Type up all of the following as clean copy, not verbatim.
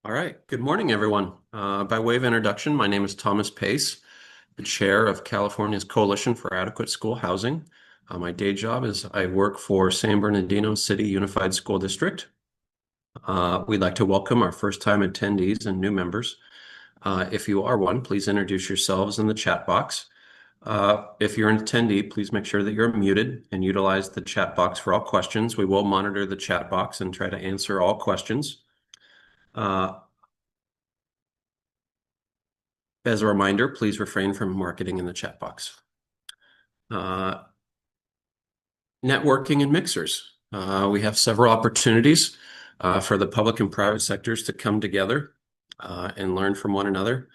All right. Good morning, everyone. By way of introduction, my name is Thomas Pace, the chair of California's Coalition for Adequate School Housing. My day job is I work for San Bernardino City Unified School District. We'd like to welcome our first-time attendees and new members. If you are one, please introduce yourselves in the chat box. If you're an attendee, please make sure that you're muted and utilize the chat box for all questions. We will monitor the chat box and try to answer all questions. As a reminder, please refrain from marketing in the chat box. Networking and mixers. We have several opportunities for the public and private sectors to come together and learn from one another.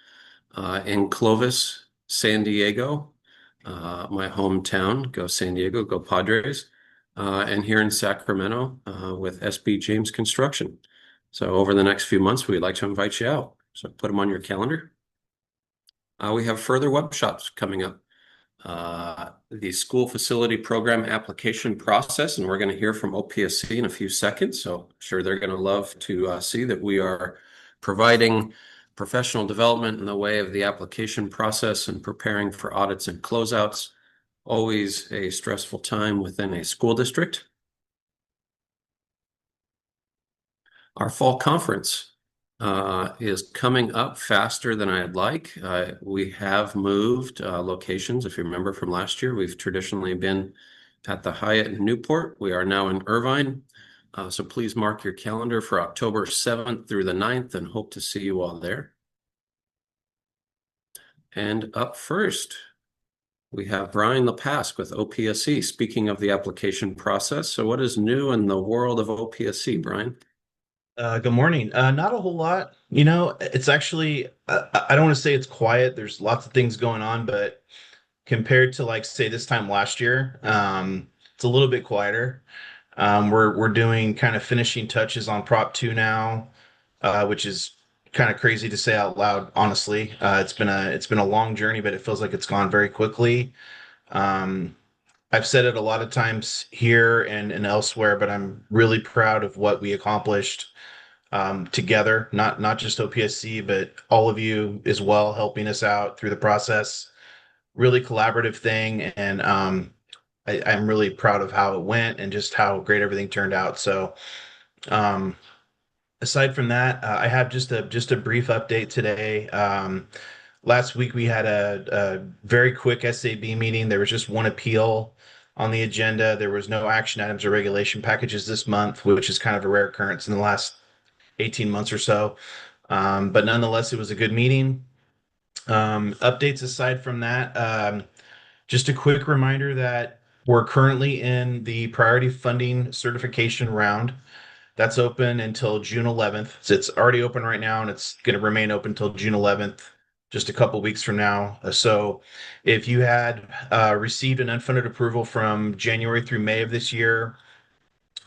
In Clovis, San Diego, my hometown, go San Diego, go Padres, and here in Sacramento with SB James Construction. So over the next few months, we'd like to invite you out. So put them on your calendar. We have further workshops coming up. The school facility program application process, and we're going to hear from OPSC in a few seconds. So I'm sure they're going to love to see that we are providing professional development in the way of the application process and preparing for audits and closeouts. Always a stressful time within a school district. Our fall conference is coming up faster than I'd like. We have moved locations. If you remember from last year, we've traditionally been at the Hyatt in Newport. We are now in Irvine. So please mark your calendar for October 7th through the 9th and hope to see you all there. And up first, we have Brian LePasque with OPSC, speaking of the application process. So what is new in the world of OPSC, Brian? Good morning. Not a whole lot. It's actually, I don't want to say it's quiet. There's lots of things going on, but compared to like say this time last year, it's a little bit quieter. We're doing kind of finishing touches on Prop 2 now, which is kind of crazy to say out loud, honestly. It's been a long journey, but it feels like it's gone very quickly. Um, I've said it a lot of times here and elsewhere, but I'm really proud of what we accomplished together, not just OPSC, but all of you as well, helping us out through the process. Really collaborative thing, and I'm really proud of how it went and just how great everything turned out. So, um, aside from that, I have just a brief update today. Last week we had a very quick SAB meeting. There was just one appeal on the agenda. There was no action items or regulation packages this month, which is kind of a rare occurrence in the last 18 months or so. But nonetheless, it was a good meeting. Updates aside from that, just a quick reminder that we're currently in the priority funding certification round. That's open until June 11th. So it's already open right now, and it's going to remain open until June 11th, just a couple weeks from now. So if you had received an unfunded approval from January through May of this year,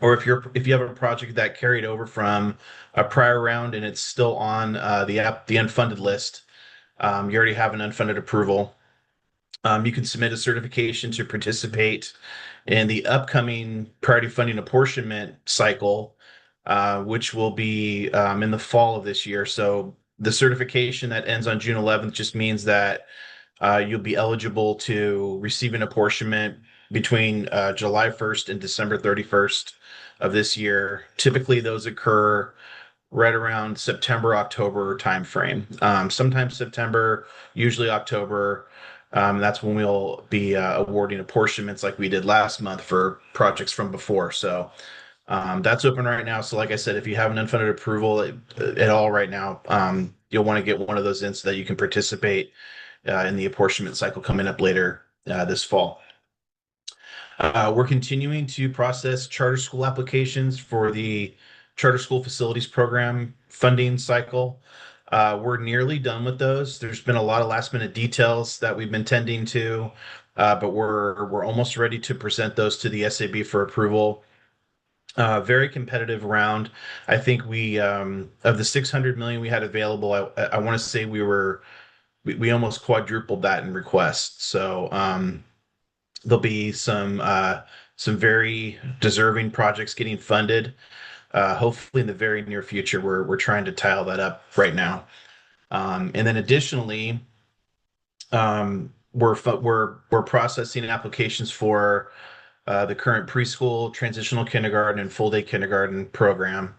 or if you have a project that carried over from a prior round and it's still on the unfunded list, you already have an unfunded approval. You can submit a certification to participate in the upcoming priority funding apportionment cycle, which will be in the fall of this year. So the certification that ends on June 11th just means that you'll be eligible to receive an apportionment between July 1st and December 31st of this year. Typically, those occur right around September, October timeframe. Sometimes September, usually October. That's when we'll be awarding apportionments like we did last month for projects from before. So that's open right now. So like I said, if you have an unfunded approval at all right now, you'll want to get one of those in so that you can participate in the apportionment cycle coming up later this fall. We're continuing to process charter school applications for the Charter School Facilities Program funding cycle. We're nearly done with those. There's been a lot of last minute details that we've been tending to, but we're almost ready to present those to the SAB for approval. Very competitive round. I think we of the 600 million we had available, I want to say we almost quadrupled that in requests. So there'll be some very deserving projects getting funded. hopefully in the very near future, we're trying to tile that up right now. And then additionally, we're processing applications for the current preschool, transitional kindergarten, and full day kindergarten program.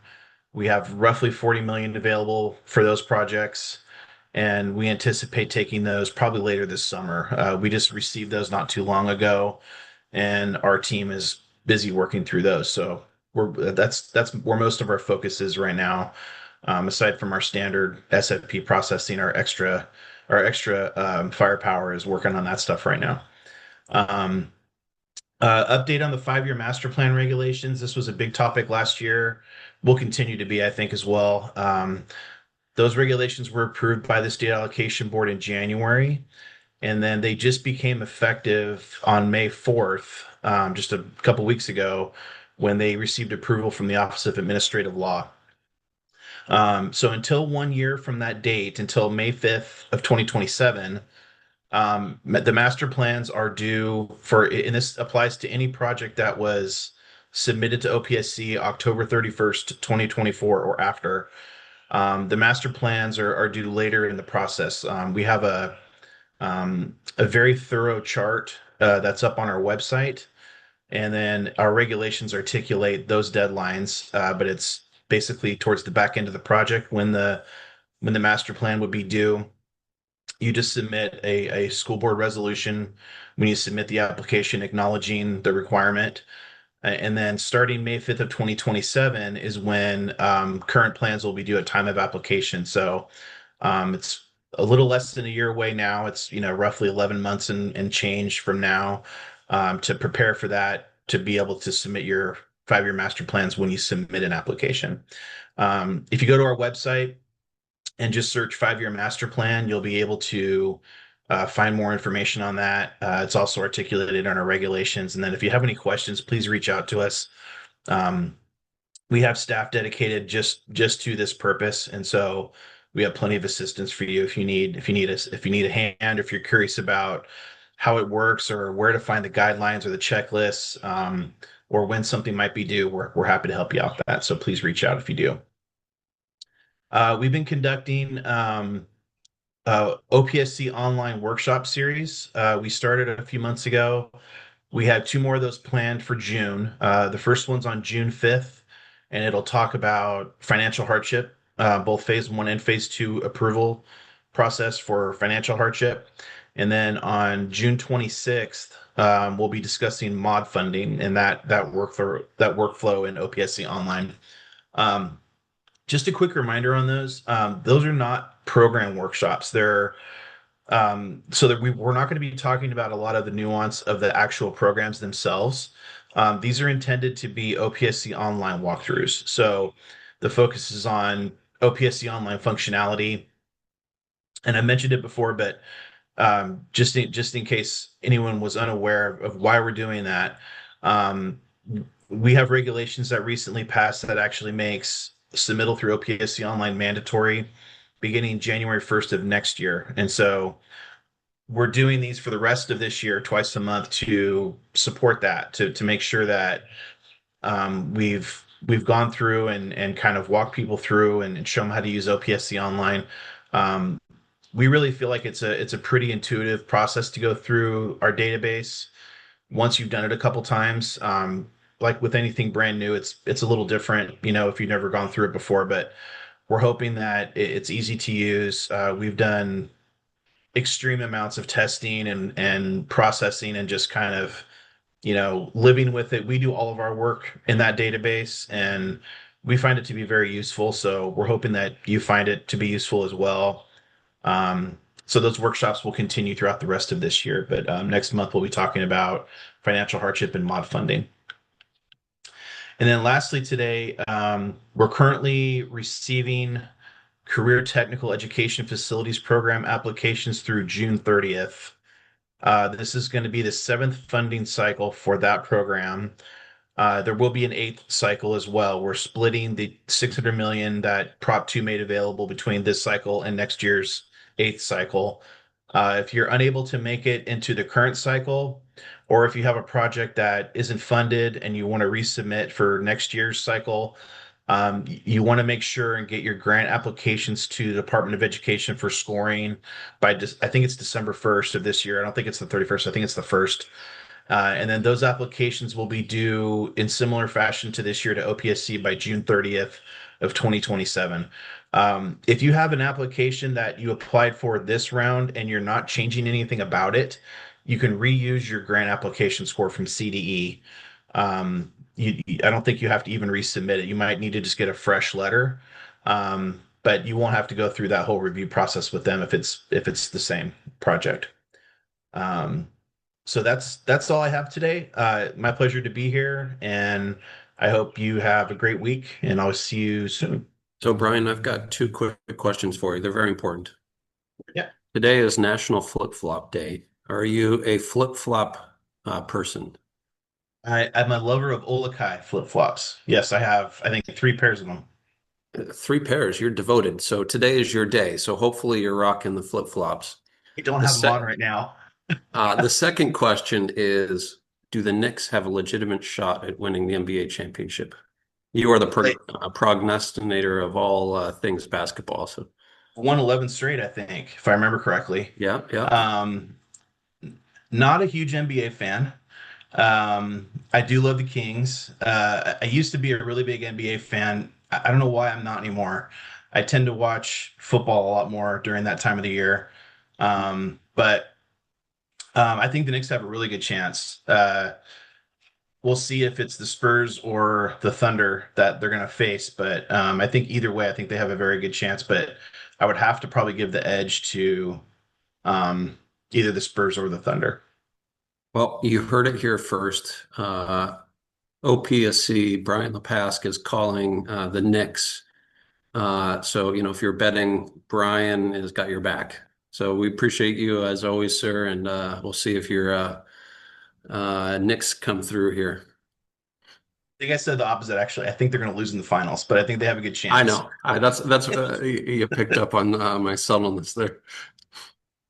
We have roughly 40 million available for those projects, and we anticipate taking those probably later this summer. We just received those not too long ago, and our team is busy working through those. So that's where most of our focus is right now. Aside from our standard SFP processing, our extra firepower is working on that stuff right now. Um, Update on the 5-year master plan regulations. This was a big topic last year. Will continue to be, I think, as well. Those regulations were approved by the state allocation board in January, and then they just became effective on May 4th, just a couple weeks ago, when they received approval from the Office of Administrative Law. So until 1 year from that date, until May 5th of 2027, the master plans are due for, and this applies to any project that was submitted to OPSC October 31st, 2024 or after. The master plans are due later in the process. We have a very thorough chart that's up on our website, and then our regulations articulate those deadlines, but it's basically towards the back end of the project when the master plan would be due. You just submit a school board resolution when you submit the application acknowledging the requirement. And then starting May 5th of 2027 is when current plans will be due at time of application. So it's a little less than a year away now. It's, roughly 11 months and change from now to prepare for that, to be able to submit your 5-year master plans when you submit an application. If you go to our website and just search 5-year master plan, you'll be able to find more information on that. It's also articulated on our regulations. And then if you have any questions, please reach out to us. We have staff dedicated just to this purpose, and so we have plenty of assistance for you if you need a hand, if you're curious about how it works or where to find the guidelines or the checklists, or when something might be due. We're happy to help you out with that. So please reach out if you do. We've been conducting OPSC online workshop series. We started a few months ago. We have 2 more of those planned for June. The first one's on June 5th, and it'll talk about financial hardship, both phase 1 and phase 2 approval process for financial hardship. And then on June 26th, we'll be discussing mod funding and that workflow in OPSC online. Just a quick reminder on those. Those are not program workshops. They're so that we're not going to be talking about a lot of the nuance of the actual programs themselves. These are intended to be OPSC online walkthroughs. So the focus is on OPSC online functionality. And I mentioned it before, but just in case anyone was unaware of why we're doing that, we have regulations that recently passed that actually makes submittal through OPSC online mandatory beginning January 1st of next year. And so we're doing these for the rest of this year, twice a month, to support that, to make sure that we've gone through and kind of walked people through and show them how to use OPSC online. We really feel like it's a pretty intuitive process to go through our database once you've done it a couple times. Like with anything brand new, it's a little different, if you've never gone through it before, but we're hoping that it's easy to use. We've done extreme amounts of testing and processing and just kind of, living with it. We do all of our work in that database, and we find it to be very useful. So we're hoping that you find it to be useful as well. So those workshops will continue throughout the rest of this year, but next month we'll be talking about financial hardship and mod funding. And then lastly today, we're currently receiving Career Technical Education Facilities Program applications through June 30th. This is going to be the 7th funding cycle for that program. There will be an 8th cycle as well. We're splitting the 600 million that Prop 2 made available between this cycle and next year's 8th cycle. If you're unable to make it into the current cycle, or if you have a project that isn't funded and you want to resubmit for next year's cycle, You want to make sure and get your grant applications to the Department of Education for scoring by I think it's December 1st of this year. I don't think it's the 31st. I think it's the 1st. And then those applications will be due in similar fashion to this year to OPSC by June 30th of 2027. If you have an application that you applied for this round and you're not changing anything about it, you can reuse your grant application score from CDE. I don't think you have to even resubmit it. You might need to just get a fresh letter, but you won't have to go through that whole review process with them if it's the same project. Um, so that's all I have today. My pleasure to be here, and I hope you have a great week, and I'll see you soon. So, Brian, I've got two quick questions for you. They're very important. Yeah. Today is National Flip-Flop Day. Are you a flip-flop person? I'm a lover of Olakai flip-flops. Yes, I have, I think, 3 pairs of them. Three pairs. You're devoted. So today is your day. So hopefully you're rocking the flip-flops. I don't The have them se on right now. the second question is, do the Knicks have a legitimate shot at winning the NBA championship? You are the They prognosticator of all things basketball. So won 11 straight, I think, if I remember correctly. yeah, yeah. Um, Not a huge NBA fan. I do love the Kings. I used to be a really big NBA fan. I don't know why I'm not anymore. I tend to watch football a lot more during that time of the year. But I think the Knicks have a really good chance. We'll see if it's the Spurs or the Thunder that they're going to face. But I think either way, I think they have a very good chance. But I would have to probably give the edge to um, either the Spurs or the Thunder. Well, you heard it here first. OPSC, Brian LePask is calling the Knicks. So, if you're betting, Brian has got your back. So we appreciate you as always, sir, and we'll see if your Knicks come through here. I think I said the opposite, actually. I think they're going to lose in the finals, but I think they have a good I chance. know. That's you picked up on my subtleness there.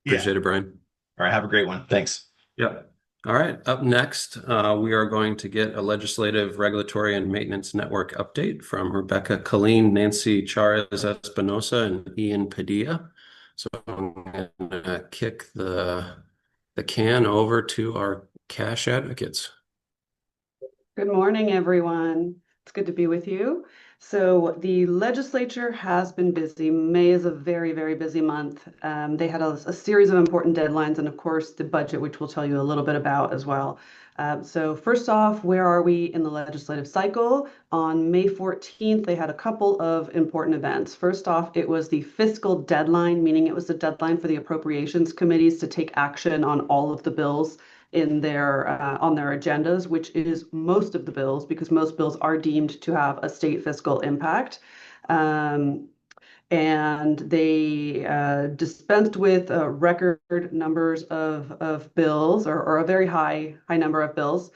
Yeah. Appreciate it, Brian. All right. Have a great one. Thanks. Yep. All right. Up next, we are going to get a legislative, regulatory, and maintenance network update from Rebecca Colleen, Nancy Charas Espinosa, and Ian Padilla. So I'm going to kick the can over to our cash advocates. Good morning, everyone. It's good to be with you. So the legislature has been busy. May is a very, very busy month. They had a series of important deadlines and, of course, the budget, which we'll tell you a little bit about as well. So first off, where are we in the legislative cycle? On May 14th, they had a couple of important events. First off, it was the fiscal deadline, meaning it was the deadline for the appropriations committees to take action on all of the bills in their on their agendas, which is most of the bills, because most bills are deemed to have a state fiscal impact. And they dispensed with record numbers of bills, or a very high number of bills.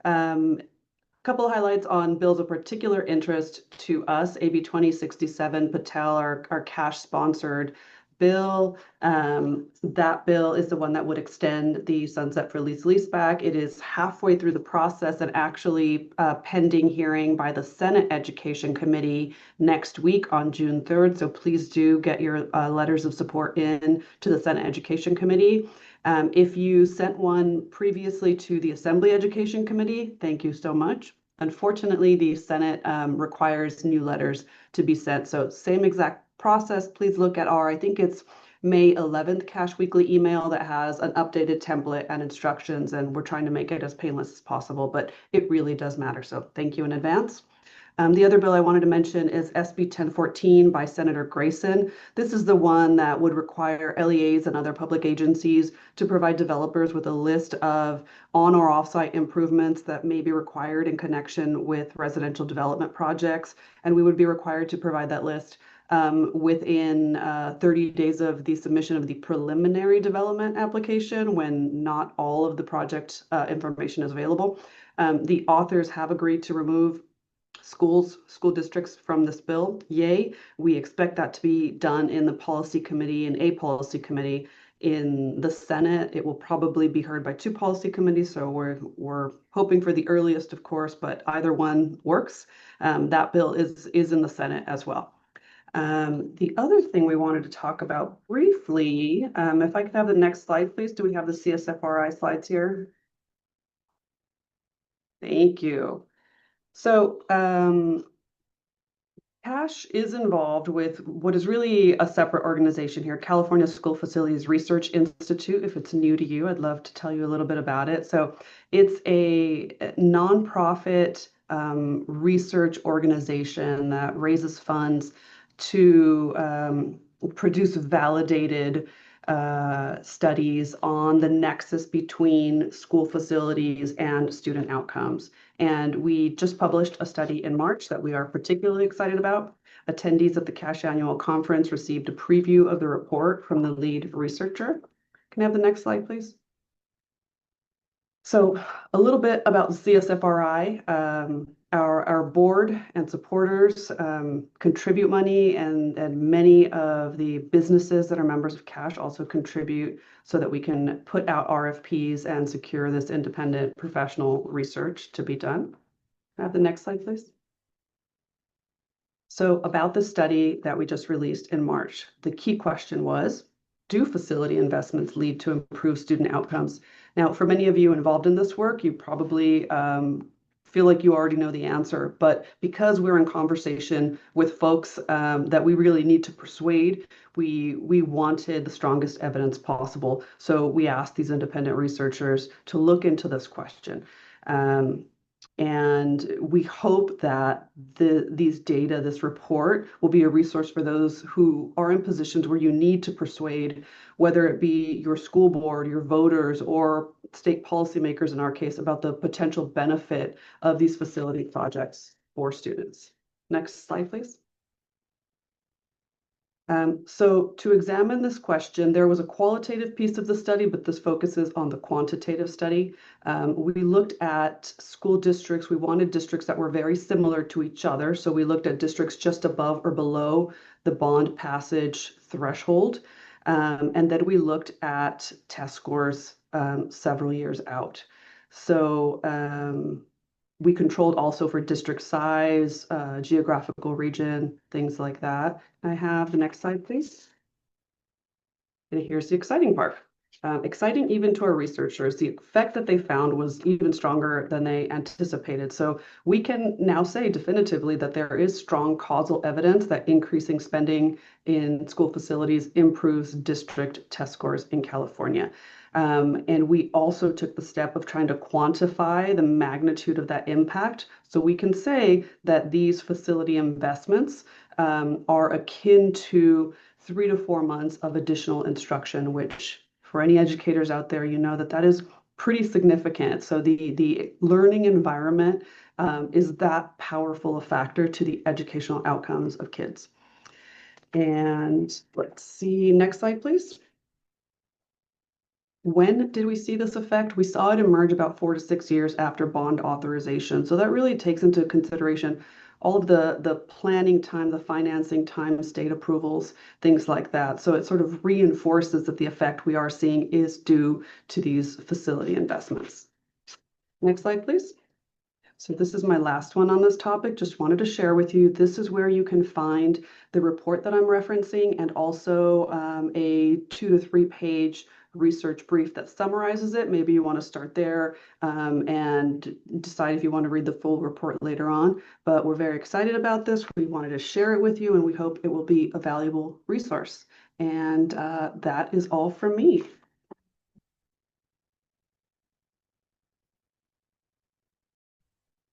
Couple of highlights on bills of particular interest to us. AB 2067, Patel, our cash sponsored bill. That bill is the one that would extend the sunset for leaseback. It is halfway through the process and actually pending hearing by the Senate Education Committee next week on June 3rd. So please do get your letters of support in to the Senate Education Committee. If you sent one previously to the Assembly Education Committee, thank you so much. Unfortunately, the Senate requires new letters to be sent. So same exact process. Please look at I think it's May 11th Cash Weekly email that has an updated template and instructions, and we're trying to make it as painless as possible, but it really does matter. So thank you in advance. The other bill I wanted to mention is SB 1014 by Senator Grayson. This is the one that would require LEAs and other public agencies to provide developers with a list of on or off-site improvements that may be required in connection with residential development projects. And we would be required to provide that list within 30 days of the submission of the preliminary development application, when not all of the project information is available. The authors have agreed to remove school districts from this bill. Yay. We expect that to be done in the policy committee and a policy committee in the Senate. It will probably be heard by two policy committees, so we're hoping for the earliest, of course, but either one works. That bill is in the Senate as well. The other thing we wanted to talk about briefly, if I could have the next slide, please. Do we have the CSFRI slides here? Thank you. So CASH is involved with what is really a separate organization here, California School Facilities Research Institute. If it's new to you, I'd love to tell you a little bit about it. So it's a nonprofit research organization that raises funds to produce validated studies on the nexus between school facilities and student outcomes. And we just published a study in March that we are particularly excited about. Attendees at the CASH annual conference received a preview of the report from the lead researcher. Can I have the next slide, please? So a little bit about CSFRI. Our board and supporters contribute money, and many of the businesses that are members of CASH also contribute so that we can put out RFPs and secure this independent professional research to be done. Can I have the next slide, please? So about the study that we just released in March, the key question was, do facility investments lead to improved student outcomes? Now, for many of you involved in this work, you probably feel like you already know the answer, but because we're in conversation with folks that we really need to persuade, we wanted the strongest evidence possible. So we asked these independent researchers to look into this question. And we hope that these data, this report, will be a resource for those who are in positions where you need to persuade, whether it be your school board, your voters, or state policymakers in our case, about the potential benefit of these facility projects for students. Next slide, please. So to examine this question, there was a qualitative piece of the study, but this focuses on the quantitative study. We looked at school districts. We wanted districts that were very similar to each other. So we looked at districts just above or below the bond passage threshold. And then we looked at test scores several years out. So we controlled also for district size, geographical region, things like that. I have the next slide, please. And here's the exciting part. Exciting even to our researchers, the effect that they found was even stronger than they anticipated. So we can now say definitively that there is strong causal evidence that increasing spending in school facilities improves district test scores in California. And we also took the step of trying to quantify the magnitude of that impact. So we can say that these facility investments are akin to 3 to 4 months of additional instruction, which for any educators out there, you know that that is pretty significant. So the learning environment is that powerful a factor to the educational outcomes of kids. And let's see, next slide, please. When did we see this effect? We saw it emerge about 4 to 6 years after bond authorization. So that really takes into consideration all of the planning time, the financing time, state approvals, things like that. So it sort of reinforces that the effect we are seeing is due to these facility investments. Next slide, please. So this is my last one on this topic. Just wanted to share with you, this is where you can find the report that I'm referencing and also a 2 to 3 page research brief that summarizes it. Maybe you want to start there and decide if you want to read the full report later on. But we're very excited about this. We wanted to share it with you, and we hope it will be a valuable resource. And that is all from me.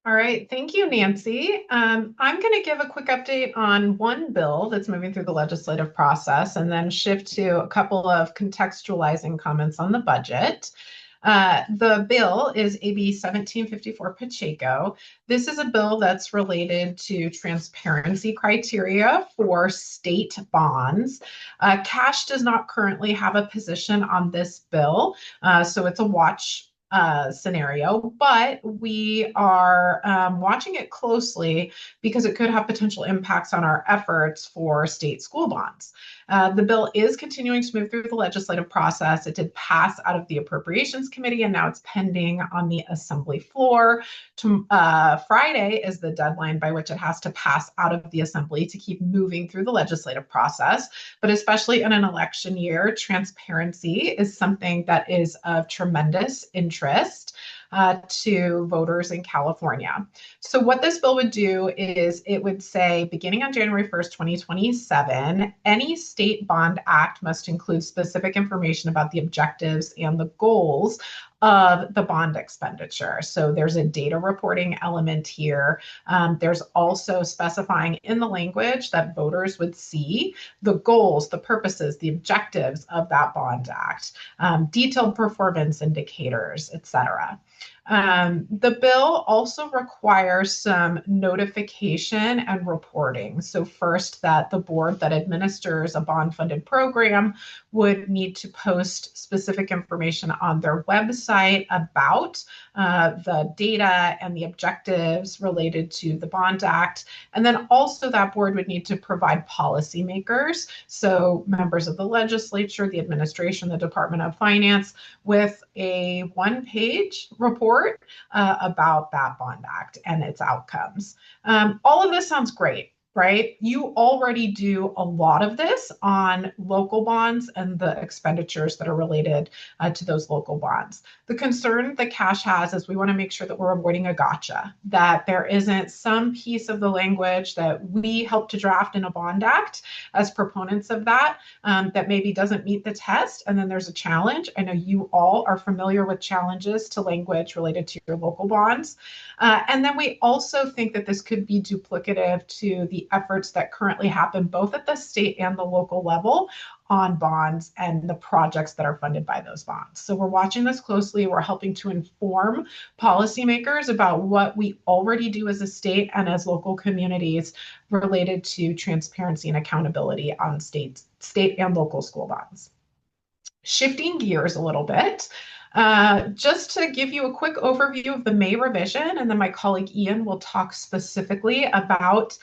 All right, thank you, Nancy. I'm going to give a quick update on one bill that's moving through the legislative process and then shift to a couple of contextualizing comments on the budget. The bill is AB 1754 Pacheco. This is a bill that's related to transparency criteria for state bonds. CASH does not currently have a position on this bill, so it's a watch scenario, but we are watching it closely because it could have potential impacts on our efforts for state school bonds. The bill is continuing to move through the legislative process. It did pass out of the Appropriations Committee, and now it's pending on the Assembly floor. Friday is the deadline by which it has to pass out of the Assembly to keep moving through the legislative process. But especially in an election year, transparency is something that is of tremendous interest to voters in California. So what this bill would do is it would say, beginning on January 1st, 2027, any state bond act must include specific information about the objectives and the goals of the bond expenditure. So there's a data reporting element here. There's also specifying in the language that voters would see the goals, the purposes, the objectives of that bond act, detailed performance indicators, etc. The bill also requires some notification and reporting. So first, that the board that administers a bond-funded program would need to post specific information on their website about the data and the objectives related to the Bond Act. And then also that board would need to provide policymakers, so members of the legislature, the administration, the Department of Finance, with a one-page report about that Bond Act and its outcomes. All of this sounds great, right? You already do a lot of this on local bonds and the expenditures that are related to those local bonds. The concern that Cash has is we want to make sure that we're avoiding a gotcha, that there isn't some piece of the language that we help to draft in a bond act as proponents of that, that maybe doesn't meet the test, and then there's a challenge. I know you all are familiar with challenges to language related to your local bonds. And then we also think that this could be duplicative to the efforts that currently happen both at the state and the local level on bonds and the projects that are funded by those bonds. So we're watching this closely. We're helping to inform policymakers about what we already do as a state and as local communities related to transparency and accountability on state and local school bonds. Shifting gears a little bit, just to give you a quick overview of the May revision, and then my colleague Ian will talk specifically about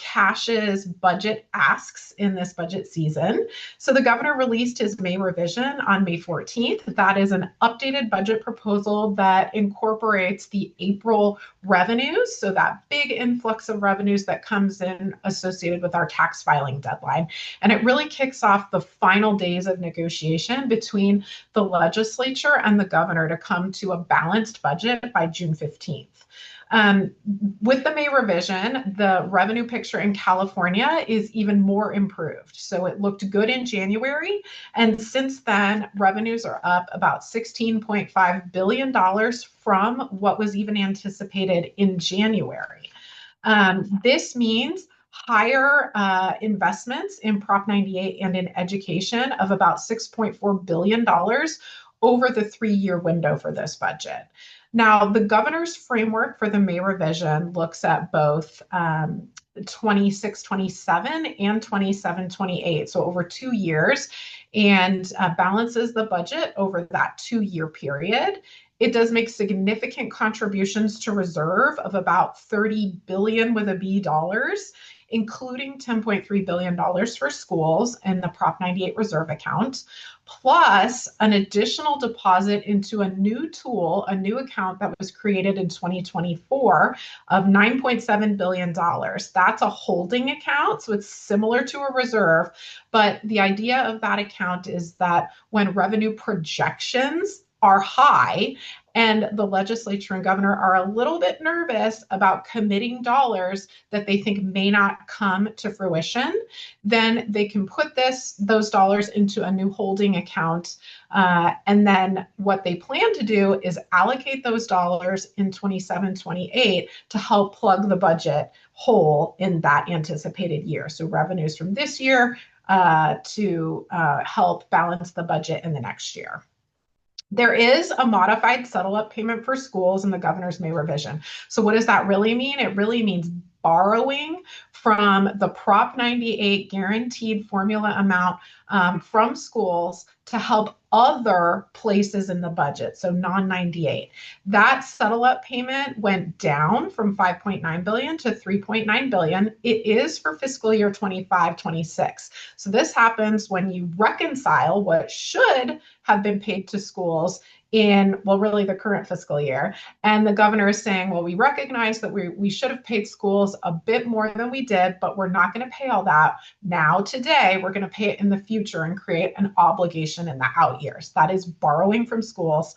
Cash's budget asks in this budget season. So the governor released his May revision on May 14th. That is an updated budget proposal that incorporates the April revenues, so that big influx of revenues that comes in associated with our tax filing deadline. And it really kicks off the final days of negotiation between the legislature and the governor to come to a balanced budget by June 15th. With the May revision, the revenue picture in California is even more improved. So it looked good in January, and since then, revenues are up about $16.5 billion from what was even anticipated in January. This means higher investments in Prop 98 and in education of about $6.4 billion over the 3-year window for this budget. Now, the governor's framework for the May revision looks at both 26-27 and 27-28, so over 2 years, and balances the budget over that 2-year period. It does make significant contributions to reserve of about $30 billion with a B dollars, including $10.3 billion for schools in the Prop 98 reserve account, plus an additional deposit into a new tool, a new account that was created in 2024 of $9.7 billion. That's a holding account, so it's similar to a reserve, but the idea of that account is that when revenue projections are high and the legislature and governor are a little bit nervous about committing dollars that they think may not come to fruition, then they can put those dollars into a new holding account. And then what they plan to do is allocate those dollars in 27-28 to help plug the budget hole in that anticipated year. So revenues from this year to help balance the budget in the next year. There is a modified settle-up payment for schools in the governor's May revision. So what does that really mean? It really means borrowing from the Prop 98 guaranteed formula amount from schools to help other places in the budget, so non-98. That settle up payment went down from 5.9 billion to 3.9 billion. It is for fiscal year 25-26. So this happens when you reconcile what should have been paid to schools in, well, really the current fiscal year. And the governor is saying, well, we recognize that we should have paid schools a bit more than we did, but we're not going to pay all that now today. We're going to pay it in the future and create an obligation in the out years. That is borrowing from schools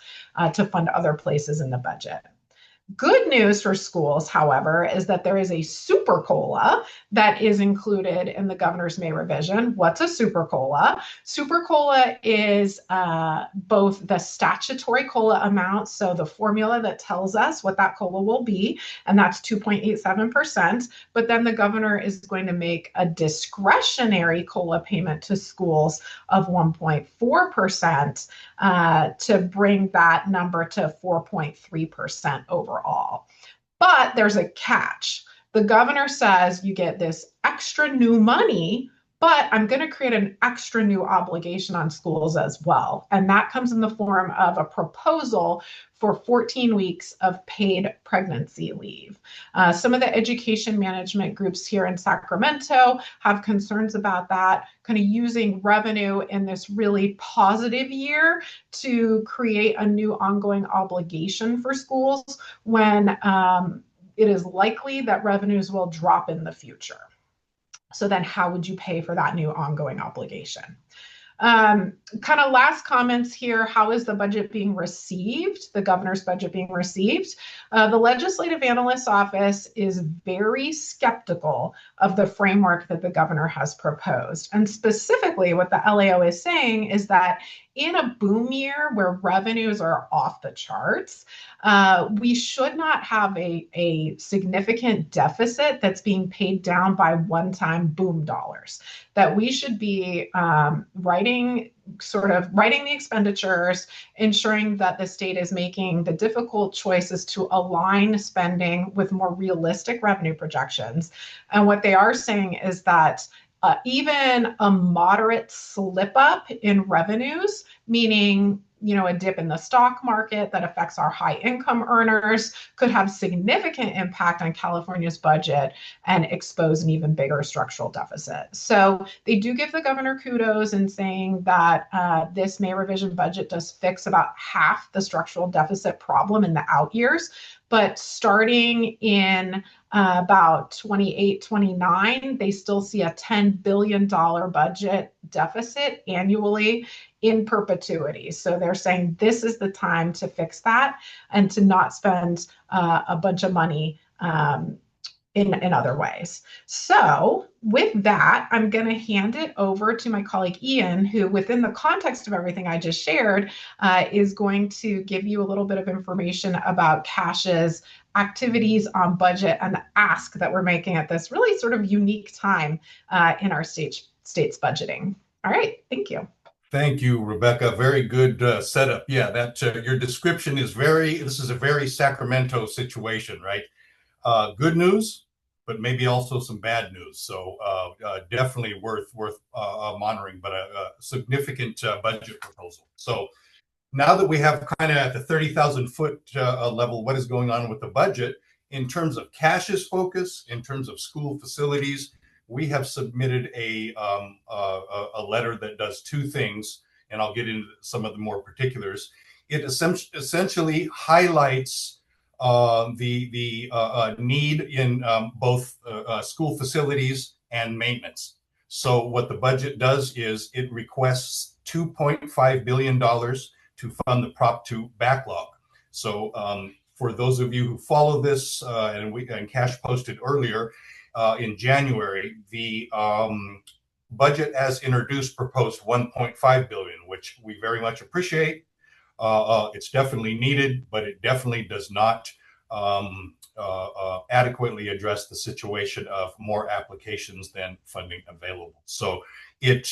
to fund other places in the budget. Good news for schools, however, is that there is a super COLA that is included in the governor's May revision. What's a super COLA? Super COLA is both the statutory COLA amount, so the formula that tells us what that COLA will be, and that's 2.87%. But then the governor is going to make a discretionary COLA payment to schools of 1.4% to bring that number to 4.3% overall. But there's a catch. The governor says you get this extra new money, but I'm going to create an extra new obligation on schools as well. And that comes in the form of a proposal for 14 weeks of paid pregnancy leave. Some of the education management groups here in Sacramento have concerns about that, kind of using revenue in this really positive year to create a new ongoing obligation for schools when it is likely that revenues will drop in the future. So then how would you pay for that new ongoing obligation? Kind of last comments here. How is the budget being received? The governor's budget being received? The Legislative Analyst's Office is very skeptical of the framework that the governor has proposed. And specifically what the LAO is saying is that in a boom year where revenues are off the charts, we should not have a significant deficit that's being paid down by one-time boom dollars. That we should be writing the expenditures, ensuring that the state is making the difficult choices to align spending with more realistic revenue projections. And what they are saying is that even a moderate slip up in revenues, meaning a dip in the stock market that affects our high income earners, could have significant impact on California's budget and expose an even bigger structural deficit. So they do give the governor kudos in saying that this May revision budget does fix about half the structural deficit problem in the out years. But starting in about 28, 29, they still see a $10 billion budget deficit annually in perpetuity. So they're saying this is the time to fix that and to not spend a bunch of money in other ways. So with that, I'm going to hand it over to my colleague Ian, who within the context of everything I just shared, is going to give you a little bit of information about CASH's activities on budget and the ask that we're making at this really sort of unique time in our state's budgeting. All right, thank you. Thank you, Rebecca. Very good setup. Yeah, that your description is this is a very Sacramento situation, right? Good news, but maybe also some bad news. So definitely worth monitoring, but a significant budget proposal. So now that we have kind of at the 30,000 foot level, what is going on with the budget in terms of CASH's focus, in terms of school facilities, we have submitted a letter that does two things, and I'll get into some of the more particulars. It essentially highlights the need in both school facilities and maintenance. So what the budget does is it requests $2.5 billion to fund the Prop 2 backlog. So for those of you who follow this, and Cash posted earlier in January, the budget as introduced proposed $1.5 billion, which we very much appreciate. It's definitely needed, but it definitely does not adequately address the situation of more applications than funding available. So it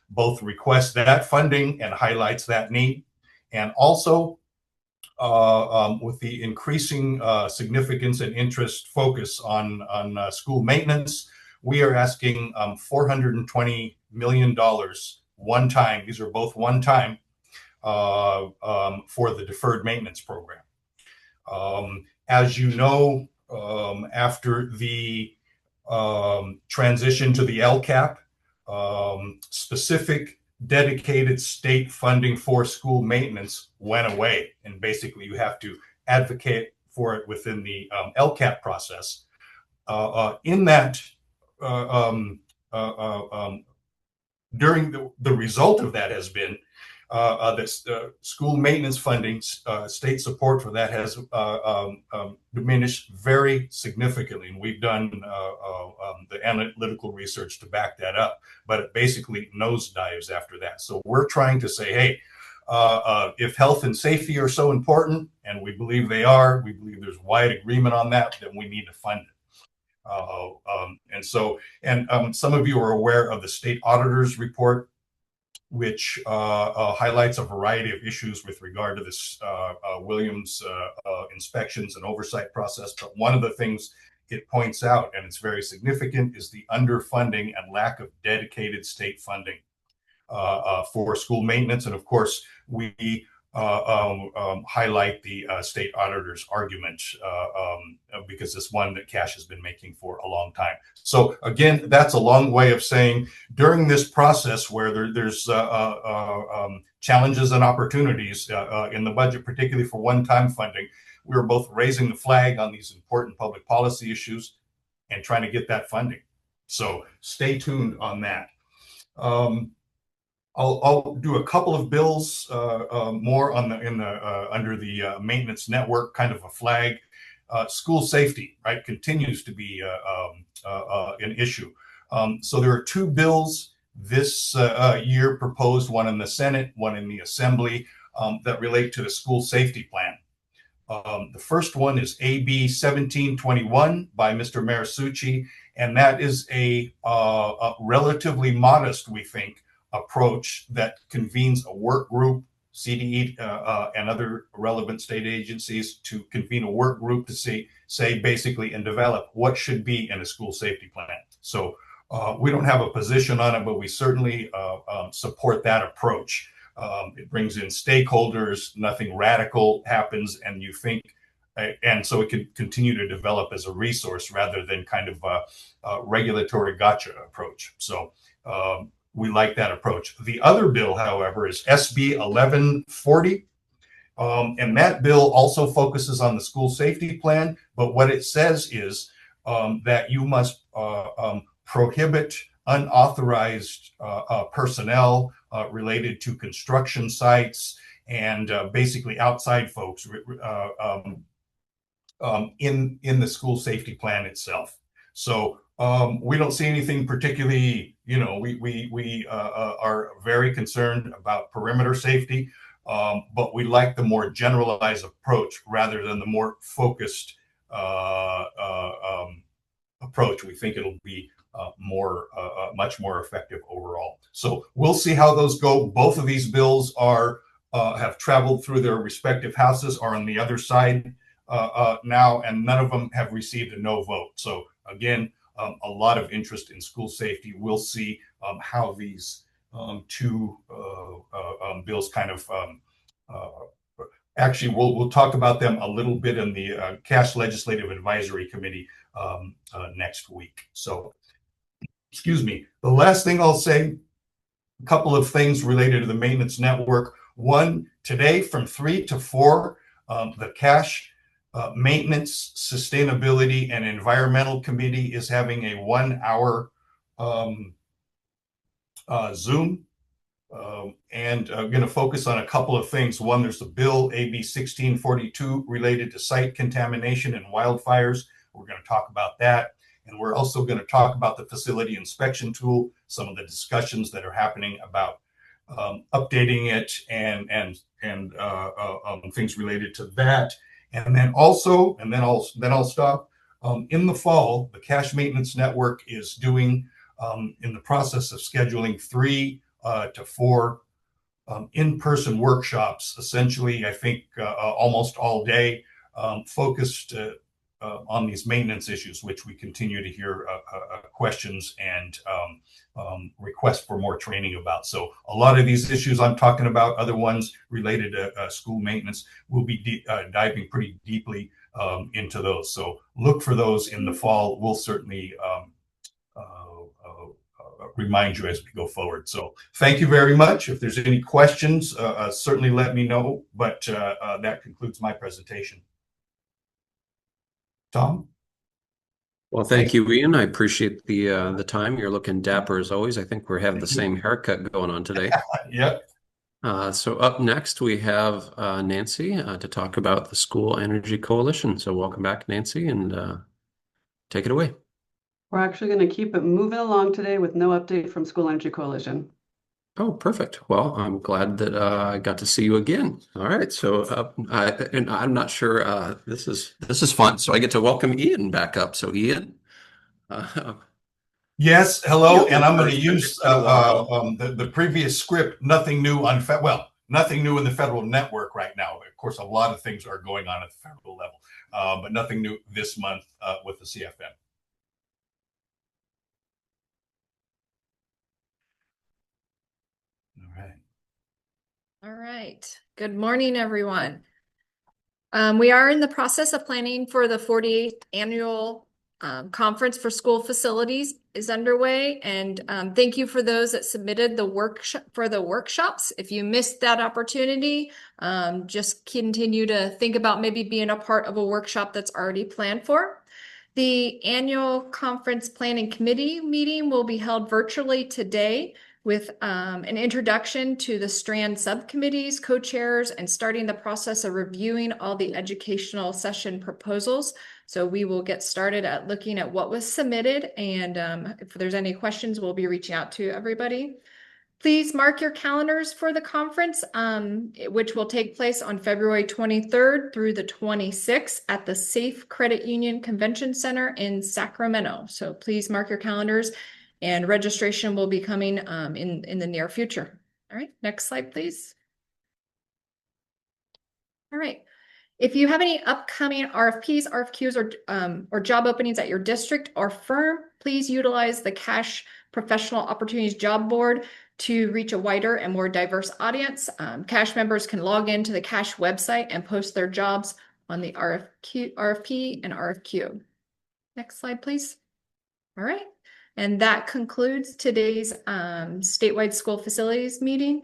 both requests that funding and highlights that need, and also with the increasing significance and interest focus on school maintenance, we are asking $420 million one time. These are both one time for the deferred maintenance program. As you know, after the transition to the LCAP, specific dedicated state funding for school maintenance went away. And basically, you have to advocate for it within the LCAP process. In that, during the result of that has been this school maintenance funding, state support for that has diminished very significantly. And we've done the analytical research to back that up, but it basically nosedives after that. So we're trying to say, hey, if health and safety are so important, and we believe they are, we believe there's wide agreement on that, then we need to fund it. And some of you are aware of the state auditor's report, which highlights a variety of issues with regard to this Williams inspections and oversight process. But one of the things it points out, and it's very significant, is the underfunding and lack of dedicated state funding for school maintenance. And of course, we highlight the state auditor's argument because it's one that Cash has been making for a long time. So again, that's a long way of saying during this process where there's challenges and opportunities in the budget, particularly for one-time funding, we were both raising the flag on these important public policy issues and trying to get that funding. So stay tuned on that. I'll do a couple of bills more on under the maintenance network, kind of a flag. School safety, right, continues to be an issue. So there are two bills this year proposed, one in the Senate, one in the Assembly, that relate to the school safety plan. The first one is AB 1721 by Mr. Marisucci, and that is a relatively modest, we think, approach that convenes a work group, CDE and other relevant state agencies to convene a work group to say basically and develop what should be in a school safety plan. So we don't have a position on it, but we certainly support that approach. It brings in stakeholders, nothing radical happens, and you think, and so it can continue to develop as a resource rather than kind of a regulatory gotcha approach. So we like that approach. The other bill, however, is SB 1140. And that bill also focuses on the school safety plan. But what it says is that you must prohibit unauthorized personnel related to construction sites and basically outside folks in the school safety plan itself. So we don't see anything particularly, we are very concerned about perimeter safety, but we like the more generalized approach rather than the more focused approach. We think it'll be much more effective overall. So we'll see how those go. Both of these bills have traveled through their respective houses, are on the other side now, and none of them have received a no vote. So again, a lot of interest in school safety. We'll see how these two bills kind of actually, we'll talk about them a little bit in the Cash Legislative Advisory Committee next week. So, excuse me. The last thing I'll say, a couple of things related to the maintenance network. One, today from 3 to 4, the Cash Maintenance, Sustainability, and Environmental Committee is having a 1-hour Zoom. And I'm going to focus on a couple of things. One, there's a bill, AB 1642, related to site contamination and wildfires. We're going to talk about that. And we're also going to talk about the facility inspection tool, some of the discussions that are happening about updating it and things related to that. And then also, and then I'll stop. In the fall, the Cash Maintenance Network is doing in the process of scheduling 3 to 4 in-person workshops, essentially, I think almost all day, focused on these maintenance issues, which we continue to hear questions and requests for more training about. So a lot of these issues I'm talking about, other ones related to school maintenance, we'll be diving pretty deeply into those. So look for those in the fall. We'll certainly remind you as we go forward. So thank you very much. If there's any questions, certainly let me know. But that concludes my presentation. Tom? Well, thank you, Ian. I appreciate the time. You're looking dapper as always. I think we're having the same haircut going on today. Yep. So up next, we have Nancy to talk about the School Energy Coalition. So welcome back, Nancy, and take it away. We're actually going to keep it moving along today with no update from School Energy Coalition. Oh, perfect. Well, I'm glad that I got to see you again. All right. So, and I'm not sure. This is fun. So I get to welcome Ian back up. So, Ian. Yes. Hello. Yeah, And I'm going to it's use been a while. the previous script. Nothing new on nothing new in the federal network right now. Of course, a lot of things are going on at the federal level, but nothing new this month with the CFN. All right. All right. Good morning, everyone. We are in the process of planning for the 48th annual conference for school facilities is underway. And thank you for those that submitted the workshops. If you missed that opportunity, just continue to think about maybe being a part of a workshop that's already planned for. The annual conference planning committee meeting will be held virtually today with an introduction to the Strand subcommittees, co-chairs, and starting the process of reviewing all the educational session proposals. So we will get started at looking at what was submitted, and if there's any questions, we'll be reaching out to everybody. Please mark your calendars for the conference, which will take place on February 23rd through the 26th at the Safe Credit Union Convention Center in Sacramento. So please mark your calendars, and registration will be coming in the near future. All right, next slide, please. All right. If you have any upcoming RFPs, RFQs, or job openings at your district or firm, please utilize the Cash Professional Opportunities Job Board to reach a wider and more diverse audience. Cash members can log into the Cash website and post their jobs on the RFP and RFQ. Next slide, please. All right. And that concludes today's statewide school facilities meeting.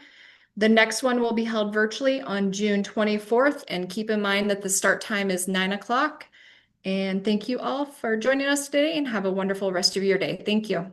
The next one will be held virtually on June 24th. And keep in mind that the start time is 9 o'clock. And thank you all for joining us today, and have a wonderful rest of your day. Thank you.